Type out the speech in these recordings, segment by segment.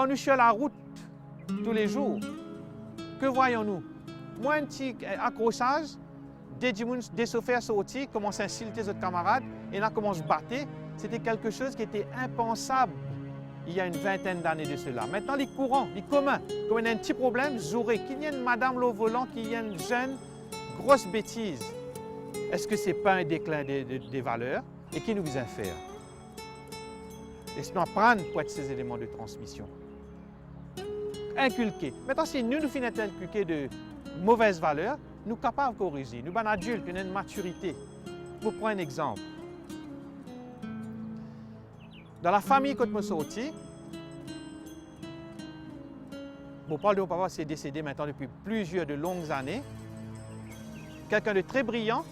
Quand nous sommes sur la route tous les jours, que voyons-nous? Moi, un petit accrochage, des chauffeurs sortis, commencent à insulter les autres camarades et là commencent à se battre. C'était quelque chose qui était impensable il y a une vingtaine d'années de cela. Maintenant, les courants, les communs, quand on a un petit problème, j'aurais qu'il y ait une madame au volant, qu'il y ait une jeune, grosse bêtise. Est-ce que ce n'est pas un déclin des valeurs? Et qui nous vient faire? Laisse-nous apprendre pour être ces éléments de transmission. Inculquer. Maintenant, si nous finissons d'inculquer de mauvaises valeurs, nous sommes capables de corriger. Nous sommes adultes, nous avons une maturité. Je vous prends un exemple. Dans la famille que je suis sorti, mon père de mon papa s'est décédé maintenant depuis plusieurs de longues années. Quelqu'un de très brillant,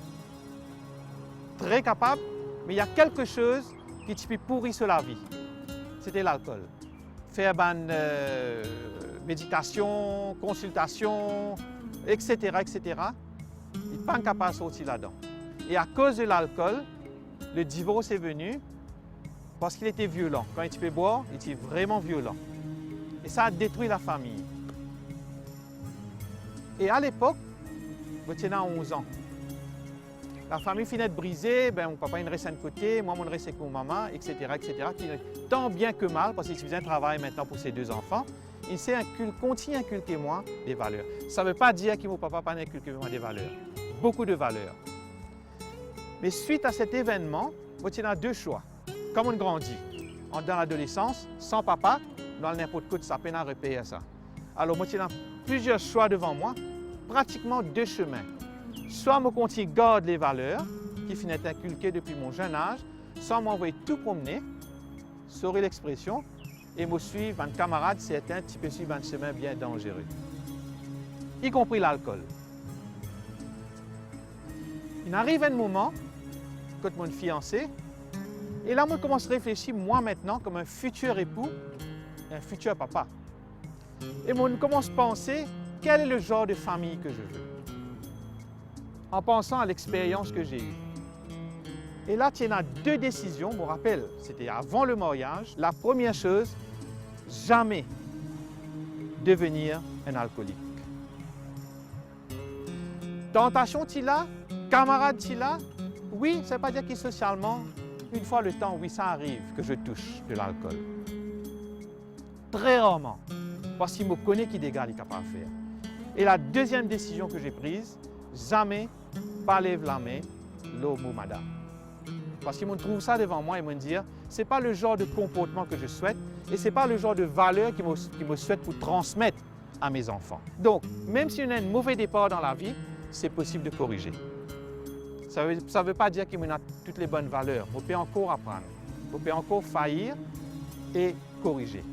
très capable, mais il y a quelque chose qui peut pourrir sur la vie. C'était l'alcool. Faire médication, consultation, etc., etc. Il n'est pas capable de sortir là-dedans. Et à cause de l'alcool, le divorce est venu parce qu'il était violent. Quand il peut boire, il était vraiment violent. Et ça a détruit la famille. Et à l'époque, j'avais 11 ans. La famille finit de briser, mon papa il reste de côté, moi je reste avec mon maman, etc., etc. Tant bien que mal, parce qu'il faisait un travail maintenant pour ses 2 enfants, il continue à inculquer moi des valeurs. Ça ne veut pas dire que mon papa n'a pas inculqué moi des valeurs. Beaucoup de valeurs. Mais suite à cet événement, il y a 2 choix. Comme on grandit, dans l'adolescence, sans papa, dans n'importe quoi, ça peine à repérer ça. Alors, il y a plusieurs choix devant moi, pratiquement 2 chemins. Soit je continue à garder les valeurs qui finissent inculquées depuis mon jeune âge, soit m'envoyer tout promener, saurer l'expression, et me suivre un camarade, certains qui peut suivre un chemin bien dangereux, y compris l'alcool. Il arrive un moment, quand mon fiancé, et là, je commence à réfléchir, moi maintenant, comme un futur époux, un futur papa. Et je commence à penser, quel est le genre de famille que je veux? En pensant à l'expérience que j'ai eue. Et là, il y a 2 décisions, je me rappelle, c'était avant le mariage. La première chose, jamais devenir un alcoolique. Tentation, tu l'as? Camarade, tu l'as? Oui, ça ne veut pas dire que socialement, une fois le temps, oui, ça arrive que je touche de l'alcool. Très rarement, parce qu'il me connaît qui dégâts il est capable de faire. Et la deuxième décision que j'ai prise, jamais pas lever la main, l'homme madame. Parce qu'ils me trouvent ça devant moi et me disent, ce n'est pas le genre de comportement que je souhaite et ce n'est pas le genre de valeur qu'ils me souhaitent pour transmettre à mes enfants. Donc, même si on a un mauvais départ dans la vie, c'est possible de corriger. Ça ne veut pas dire qu'il a toutes les bonnes valeurs. On peut encore apprendre, on peut encore faillir et corriger.